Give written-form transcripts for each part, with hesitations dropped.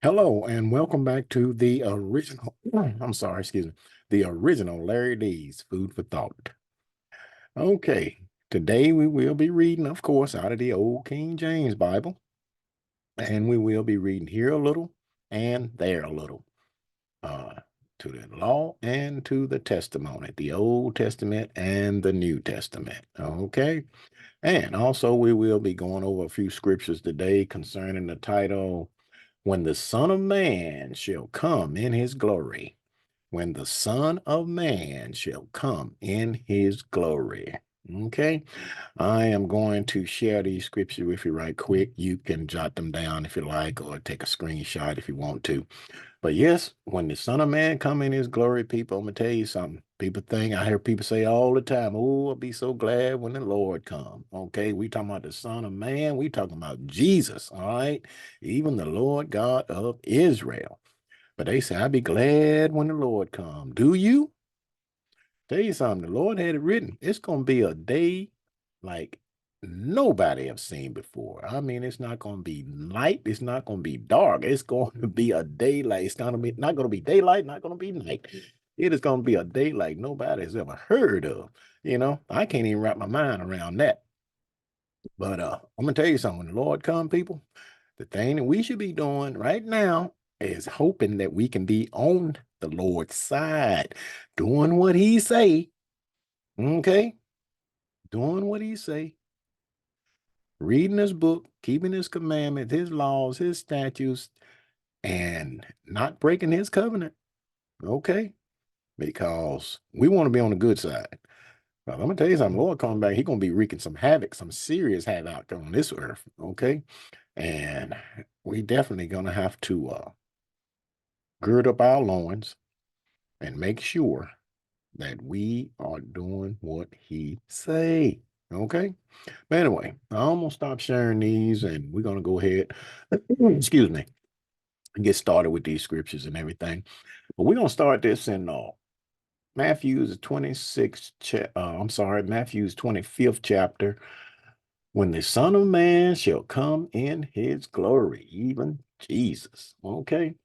Hello and welcome back to the original, the original Larry D's Food for Thought. Okay, today we will be reading, of course, out of the old King James Bible, and we will be reading here a little and there a little, uh, to the law and to the testimony, the Old Testament and the New Testament. Okay, and also we will be going over a few scriptures today concerning the title when the Son of Man shall come in his glory. When the Son of Man shall come in his glory. Okay, I am going to share these scriptures with you right quick. You can jot them down if you like, or take a screenshot if you want to. But yes, when the Son of Man come in his glory, people, I'm gonna tell you something. I hear people say all the time, oh, I'll be so glad when the Lord come. Okay, we talking about the Son of Man, we talking about Jesus, all right? Even the Lord God of Israel. But they say, I'll be glad when the Lord come. Do you? Tell you something, the Lord had it written. It's gonna be a day like nobody have seen before. I mean, it's not gonna be light, it's not gonna be dark. It's going to be a day like it's gonna be not gonna be daylight, not gonna be night. It is gonna be a day like nobody has ever heard of. I can't even wrap my mind around that. But I'm gonna tell you something, when the Lord come, people, the thing that we should be doing right now is hoping that we can be on the Lord's side, doing what he say. Okay, doing what he say, reading his book, keeping his commandments, his laws, his statutes, and not breaking his covenant. Okay, because we want to be on the good side. But I'm gonna tell you something. Lord coming back, he's gonna be wreaking some havoc, some serious havoc on this earth. Okay, and we definitely gonna have to gird up our loins and make sure that we are doing what he say. Okay. But anyway, I'm gonna stop sharing these and we're gonna go ahead, excuse me, and get started with these scriptures and everything. But we're gonna start this in Matthew's 26th Matthew's 25th chapter. When the Son of Man shall come in his glory, even Jesus. Okay.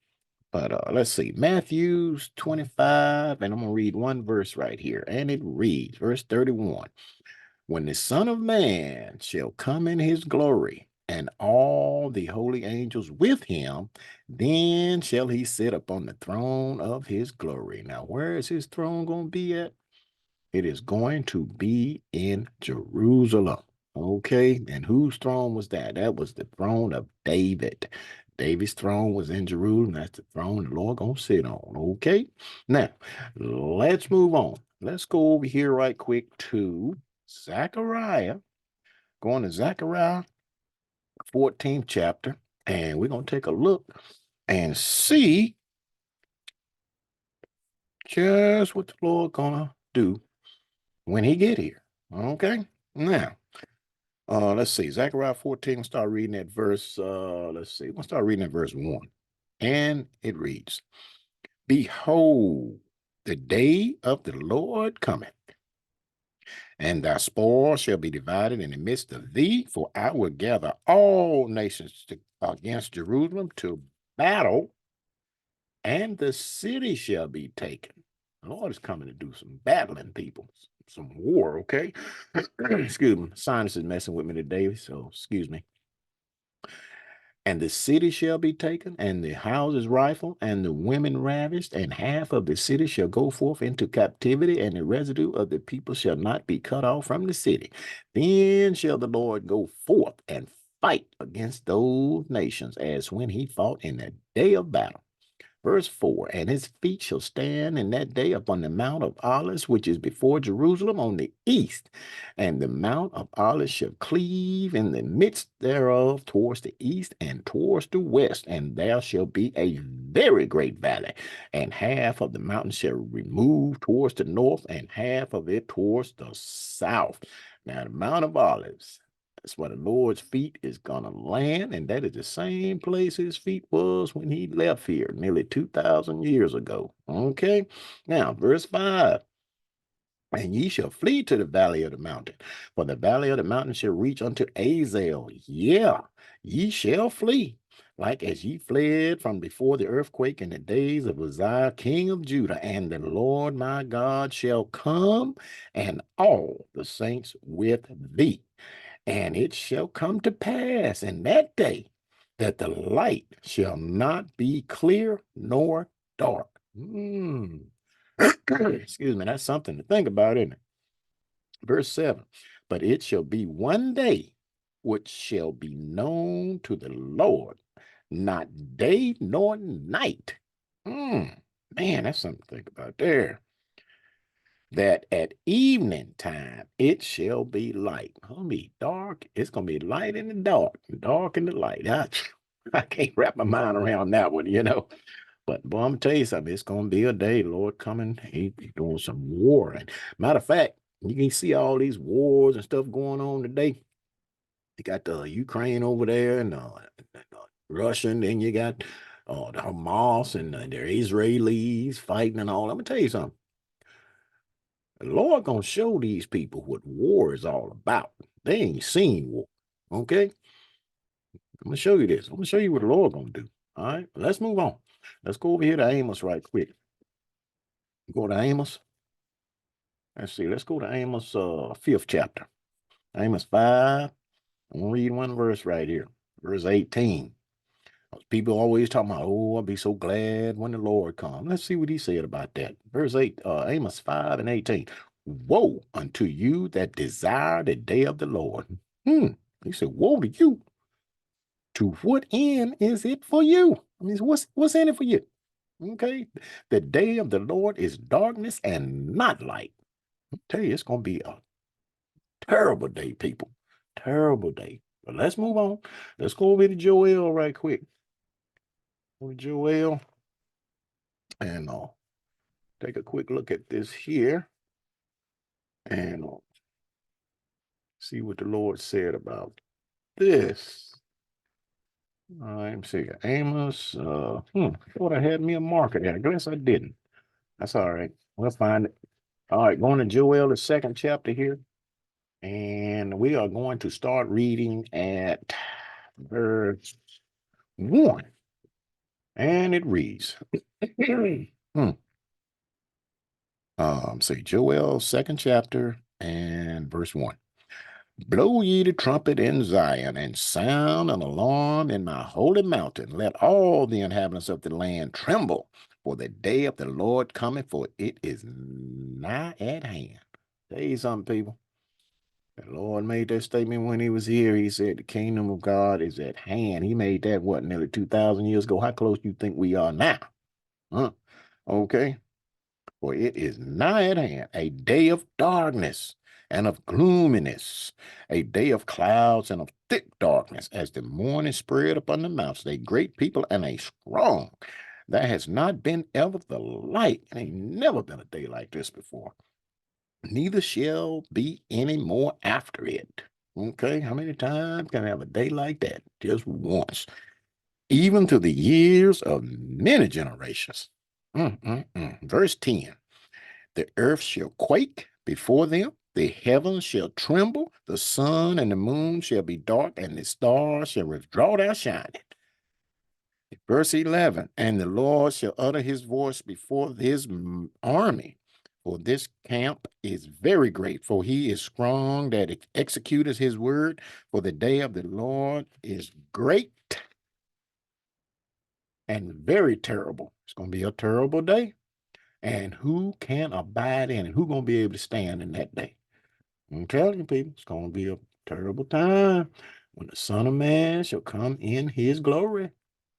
But let's see, Matthew's 25, and I'm gonna read one verse right here, and it reads, verse 31. When the Son of Man shall come in his glory, and all the holy angels with him, then shall he sit upon the throne of his glory. Now, where is his throne going to be at? It is going to be in Jerusalem. Okay, and whose throne was that? That was the throne of David. David's throne was in Jerusalem. That's the throne the Lord gonna sit on. Okay, now let's move on. Let's go over here right quick to Zechariah. Going to Zechariah 14th chapter, and we're gonna take a look and see just what the Lord gonna do when he get here. Okay, now let's see, Zechariah 14, we'll start reading at verse, let's see, we'll start reading at verse 1. And it reads, Behold, the day of the Lord cometh, and thy spoil shall be divided in the midst of thee, for I will gather all nations against Jerusalem to battle, and the city shall be taken. The Lord is coming to do some battling, people, some war, okay? Excuse me, sinus is messing with me today, so excuse me. And the city shall be taken, and the houses rifled, and the women ravished, and half of the city shall go forth into captivity, and the residue of the people shall not be cut off from the city. Then shall the Lord go forth and fight against those nations as when he fought in the day of battle. Verse 4, and his feet shall stand in that day upon the Mount of Olives, which is before Jerusalem on the east. And the Mount of Olives shall cleave in the midst thereof towards the east and towards the west. And there shall be a very great valley. And half of the mountain shall remove towards the north, and half of it towards the south. Now, the Mount of Olives, that's where the Lord's feet is going to land, and that is the same place his feet was when he left here nearly 2,000 years ago. Okay, now verse 5. And ye shall flee to the valley of the mountain, for the valley of the mountain shall reach unto Azel. Yeah, ye shall flee. like as ye fled from before the earthquake in the days of Uzziah, king of Judah, and the Lord my God shall come, and all the saints with thee. And it shall come to pass in that day that the light shall not be clear nor dark. Excuse me, that's something to think about, isn't it? Verse 7. But it shall be one day which shall be known to the Lord, not day nor night. Man, that's something to think about there. That at evening time it shall be light. It's gonna be dark. It's gonna be light in the dark, dark in the light. I can't wrap my mind around that one, you know. But boy, I'm gonna tell you something. It's gonna be a day, Lord coming. He's doing some war. And matter of fact, you can see all these wars and stuff going on today. You got the Ukraine over there and Russian, then you got the Hamas and their Israelis fighting and all. I'm gonna tell you something. The Lord gonna show these people what war is all about. They ain't seen war. Okay? I'm gonna show you this. I'm gonna show you what the Lord gonna do. All right, let's move on. Let's go over here to Amos right quick. Go to Amos. Let's see. Let's go to Amos 5th chapter. Amos 5. I'm gonna read one verse right here. Verse 18. People always talking about, oh, I'll be so glad when the Lord comes. Let's see what he said about that. Verse 8, Amos 5 and 18. Woe unto you that desire the day of the Lord. He said, woe to you. To what end is it for you? I mean, what's in it for you? Okay. The day of the Lord is darkness and not light. I tell you, it's going to be a terrible day, people. Terrible day. But let's move on. Let's go over to Joel right quick. Go to Joel and take a quick look at this here and see what the Lord said about this. All right, let me see. Amos. I thought I had me a marker there. I guess I didn't. That's all right. We'll find it. All right, going to Joel, the 2nd chapter here. And we are going to start reading at verse 1. And it reads. Say Joel, 2nd chapter and verse 1. Blow ye the trumpet in Zion, and sound an alarm in my holy mountain. Let all the inhabitants of the land tremble, for the day of the Lord cometh, for it is nigh at hand. Tell you something, people. The Lord made that statement when he was here. He said the kingdom of God is at hand. He made that, what, nearly 2,000 years ago? How close do you think we are now? Huh? Okay. For it is nigh at hand, a day of darkness and of gloominess, a day of clouds and of thick darkness, as the morning spread upon the mountains, a great people and a strong. There has not been ever the like, and ain't never been a day like this before. Neither shall be any more after it. Okay, how many times can I have a day like that? Just once. Even to the years of many generations. Verse 10. The earth shall quake before them, the heavens shall tremble, the sun and the moon shall be dark, and the stars shall withdraw their shining. Verse 11, and the Lord shall utter his voice before his army, for this camp is very great, for he is strong that executeth his word, for the day of the Lord is great and very terrible. It's going to be a terrible day. And who can abide in it? Who going to be able to stand in that day? I'm telling you, people, it's going to be a terrible time when the Son of Man shall come in his glory.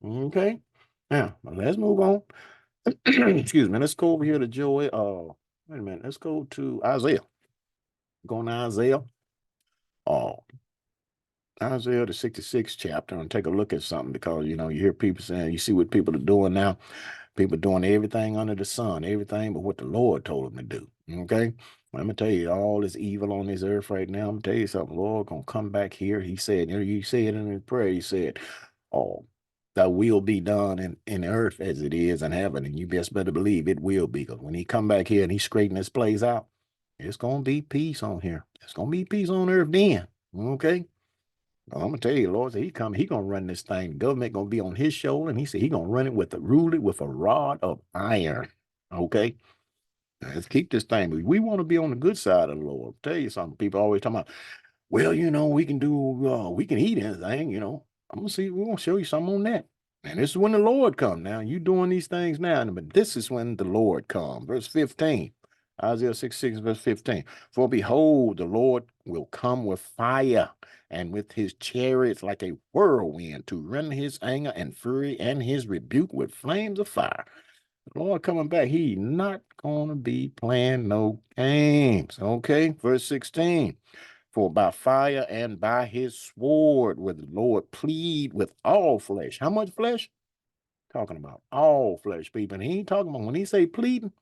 Okay? Now, let's move on. Excuse me. Let's go over here to Joel. Wait a minute. Let's go to Isaiah. Going to Isaiah. Isaiah, the 66th chapter, and take a look at something because, you hear people saying, you see what people are doing now. People doing everything under the sun, everything but what the Lord told them to do. Okay? I'm going to tell you, all this evil on this earth right now, I'm going to tell you something. Lord going to come back here. He said, you say it in his prayer, he said, oh, thy will be done in earth as it is in heaven. And you best better believe it will be. Because when he come back here and he straighten this place out, it's going to be peace on here. It's going to be peace on earth then. Okay? I'm gonna tell you, the Lord said he coming, he gonna run this thing. The government gonna be on his shoulder, and he said he gonna run it with rule it with a rod of iron. Okay. Let's keep this thing. We want to be on the good side of the Lord. I'll tell you something. People always talking about, well, we can do, we can eat anything. I'm gonna see, we're gonna show you something on that. And this is when the Lord comes. Now you doing these things now, but this is when the Lord comes. Verse 15, Isaiah 66, verse 15. For behold, the Lord will come with fire and with his chariots like a whirlwind to rend his anger and fury and his rebuke with flames of fire. The Lord coming back, he not gonna be playing no games. Okay, verse 16. For by fire and by his sword will the Lord plead with all flesh. How much flesh? Talking about all flesh, people. And he ain't talking about, when he say pleading,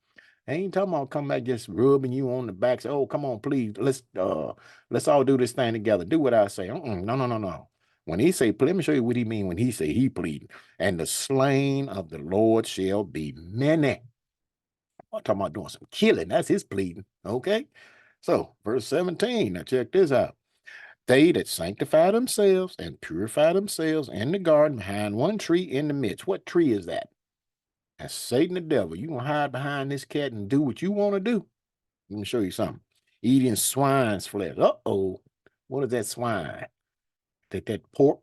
he ain't talking about coming back just rubbing you on the back. Say, oh, come on, please. Let's all do this thing together. Do what I say. No, no, no, no. When he say, let me show you what he mean when he say he pleading. And the slain of the Lord shall be many. I'm talking about doing some killing. That's his pleading. Okay. So verse 17. Now check this out. They that sanctify themselves and purify themselves in the garden behind one tree in the midst. What tree is that? That's Satan the devil. You gonna hide behind this cat and do what you want to do. Let me show you something. Eating swine's flesh. Uh-oh. What is that swine? That pork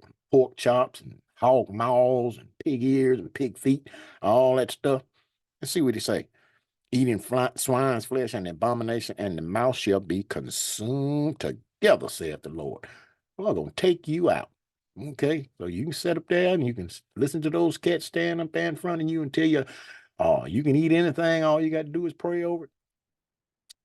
chops and hog maws and pig ears and pig feet, all that stuff. Let's see what he say. Eating swine's flesh and abomination, and the mouth shall be consumed together, saith the Lord. Well, I'm going to take you out. Okay, so you can sit up there and you can listen to those cats stand up there in front of you and tell you, oh, you can eat anything. All you got to do is pray over it.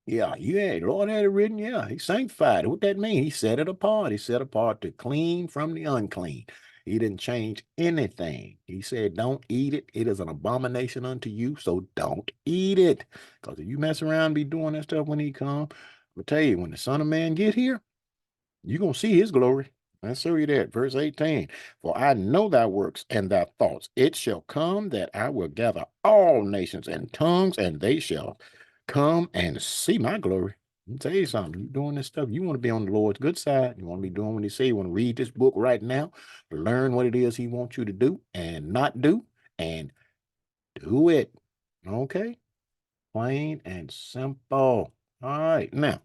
Yeah, Lord had it written. Yeah, he sanctified it. What that mean? He set it apart. He set apart to clean from the unclean. He didn't change anything. He said, don't eat it. It is an abomination unto you, so don't eat it. Because if you mess around and be doing that stuff when he come, I'll tell you, when the Son of Man get here, you're going to see his glory. Let's show you that. Verse 18. For I know thy works and thy thoughts. It shall come that I will gather all nations and tongues, and they shall come and see my glory. Let me tell you something. You doing this stuff, you want to be on the Lord's good side. You want to be doing what he say. You want to read this book right now, learn what it is he wants you to do and not do, and do it. Okay? Plain and simple. All right. Now,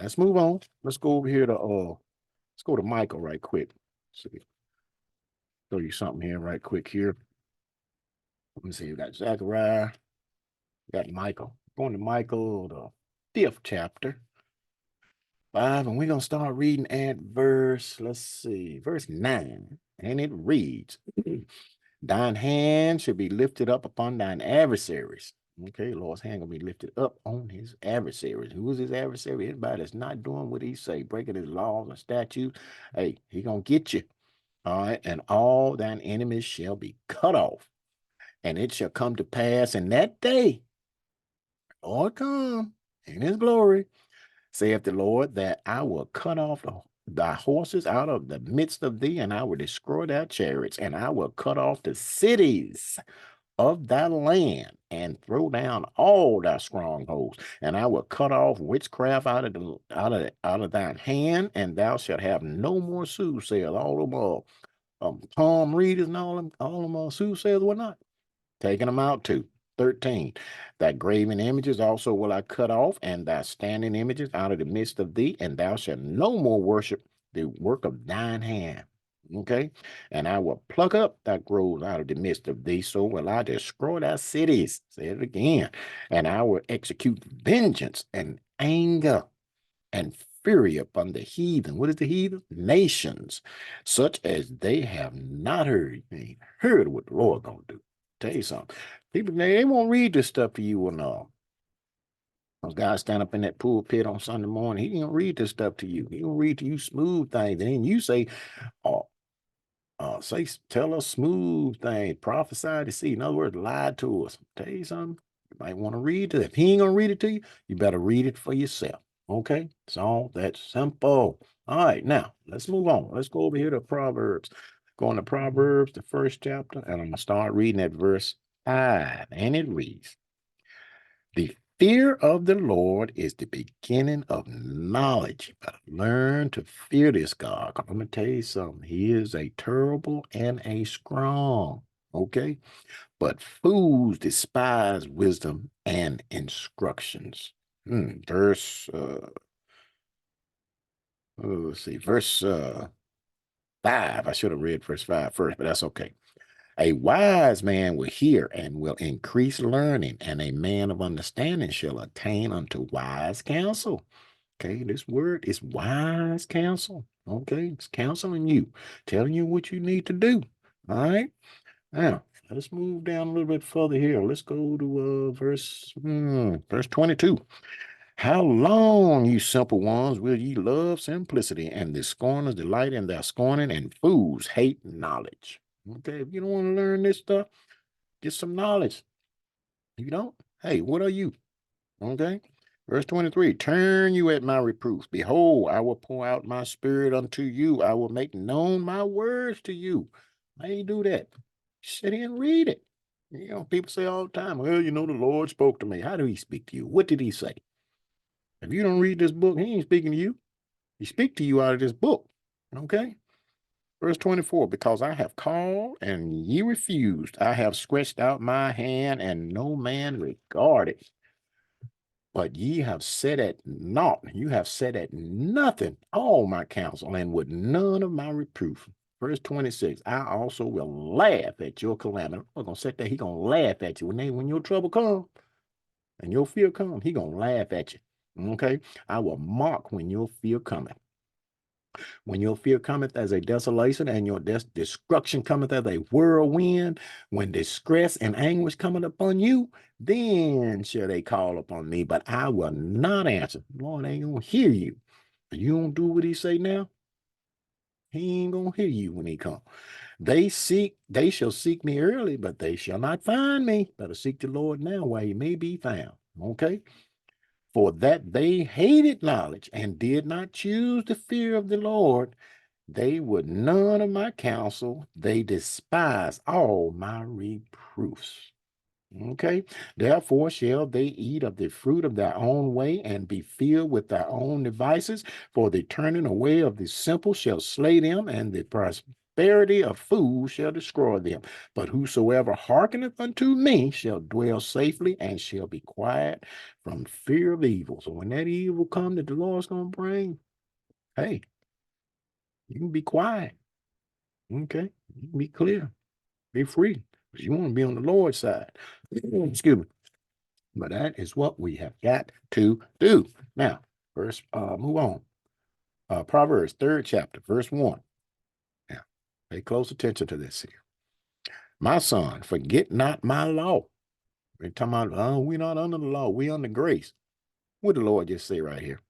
let's move on. Let's go over here to let's go to Micah right quick. Let's see. Show you something here right quick here. Let me see. You got Zechariah. You got Michael. Going to Michael, the 5th chapter. 5, and we're going to start reading at verse, let's see, verse 9. And it reads, thine hand should be lifted up upon thine adversaries. Okay, Lord's hand gonna be lifted up on his adversaries. Who is his adversary? Anybody that's not doing what he say, breaking his laws and statutes. Hey, he gonna get you. All right, and all thine enemies shall be cut off. And it shall come to pass in that day, Lord come in his glory, saith the Lord, that I will cut off thy horses out of the midst of thee, and I will destroy thy chariots, and I will cut off the cities of thy land, and throw down all thy strongholds, and I will cut off witchcraft out of thine hand, and thou shalt have no more soothsayers. All of them palm readers and all them soothsayers, whatnot. Taking them out too. 13. Thy graven images also will I cut off, and thy standing images out of the midst of thee, and thou shalt no more worship the work of thine hand. Okay. And I will pluck up thy groves out of the midst of thee, so will I destroy thy cities. Say it again. And I will execute vengeance and anger and fury upon the heathen. What is the heathen? Nations, such as they have not heard. They ain't heard what the Lord gonna do. Tell you something. People, they won't read this stuff to you and those guys stand up in that pulpit on Sunday morning. He gonna read this stuff to you. He gonna read to you smooth things. And then you say, oh, tell us smooth things, prophesy to see. In other words, lie to us. Tell you something. You might want to read it. If he ain't gonna read it to you, you better read it for yourself. Okay, it's all that simple. All right, now let's move on. Let's go over here to Proverbs. Going to Proverbs, the 1st chapter, and I'm gonna start reading at verse 5, and it reads: The fear of the Lord is the beginning of knowledge. You better learn to fear this God. 'Cause I'm going to tell you something. He is a terrible and a strong. Okay? But fools despise wisdom and instructions. Verse, let's see, verse 5. I should have read verse 5 first, but that's okay. A wise man will hear and will increase learning, and a man of understanding shall attain unto wise counsel. Okay, this word is wise counsel. Okay, it's counseling you, telling you what you need to do. All right. Now, let's move down a little bit further here. Let's go to verse 22. How long, you simple ones, will ye love simplicity, and the scorners delight in their scorning, and fools hate knowledge? Okay, if you don't want to learn this stuff, get some knowledge. If you don't, hey, what are you? Okay. Verse 23, turn you at my reproofs. Behold, I will pour out my spirit unto you. I will make known my words to you. How you do that? Sit here and read it. You know, people say all the time, well, you know, the Lord spoke to me. How did he speak to you? What did he say? If you don't read this book, he ain't speaking to you. He speak to you out of this book. Okay? Verse 24, because I have called and ye refused. I have stretched out my hand and no man regarded. But ye have set at naught, you have set at nothing all my counsel, and with none of my reproof. Verse 26, I also will laugh at your calamity. I'm going to set that. He going to laugh at you. When your trouble come and your fear come, he going to laugh at you. Okay? I will mock when your fear cometh. When your fear cometh as a desolation and your destruction cometh as a whirlwind, when distress and anguish cometh upon you, then shall they call upon me, but I will not answer. Lord ain't gonna hear you. You don't do what he say now, he ain't gonna hear you when he come. They shall seek me early, but they shall not find me. Better seek the Lord now while he may be found. Okay? For that they hated knowledge and did not choose the fear of the Lord, they would none of my counsel. They despise all my reproofs. Okay. Therefore shall they eat of the fruit of their own way and be filled with their own devices. For the turning away of the simple shall slay them, and the prosperity of fools shall destroy them. But whosoever hearkeneth unto me shall dwell safely and shall be quiet from fear of evil. So when that evil come that the Lord's going to bring, hey, you can be quiet. Okay. You can be clear. Be free. Because you want to be on the Lord's side. Excuse me. But that is what we have got to do. Now, move on. Proverbs, 3rd chapter, verse 1. Now, pay close attention to this here. My son, forget not my law. We're talking about, we're not under the law. We under grace. What did the Lord just say right here?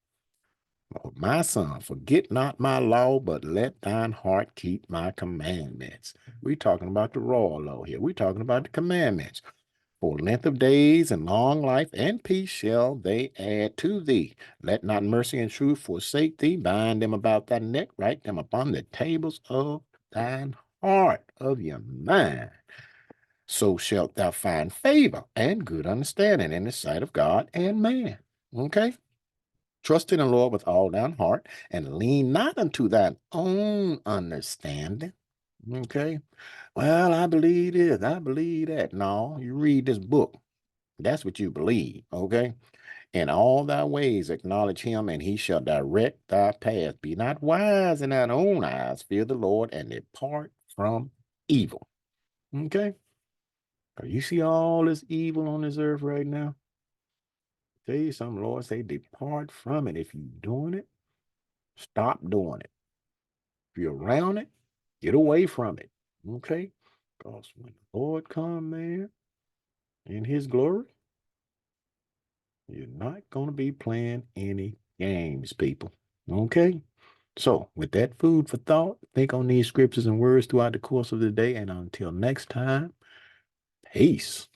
Oh, my son, forget not my law, but let thine heart keep my commandments. We're talking about the royal law here. We're talking about the commandments. For length of days and long life and peace shall they add to thee. Let not mercy and truth forsake thee. Bind them about thy neck. Write them upon the tables of thine heart, of your mind. So shalt thou find favor and good understanding in the sight of God and man. Okay? Trust in the Lord with all thine heart, and lean not unto thine own understanding. Okay? Well, I believe this, I believe that. No, you read this book. That's what you believe. Okay? In all thy ways acknowledge him, and he shall direct thy path. Be not wise in thine own eyes. Fear the Lord and depart from evil. Okay? You see all this evil on this earth right now? Tell you something, Lord say, depart from it. If you're doing it, stop doing it. If you're around it, get away from it. Okay? Because when the Lord come, man, in his glory, you're not going to be playing any games, people. Okay? So, with that food for thought, think on these scriptures and words throughout the course of the day. And until next time, peace.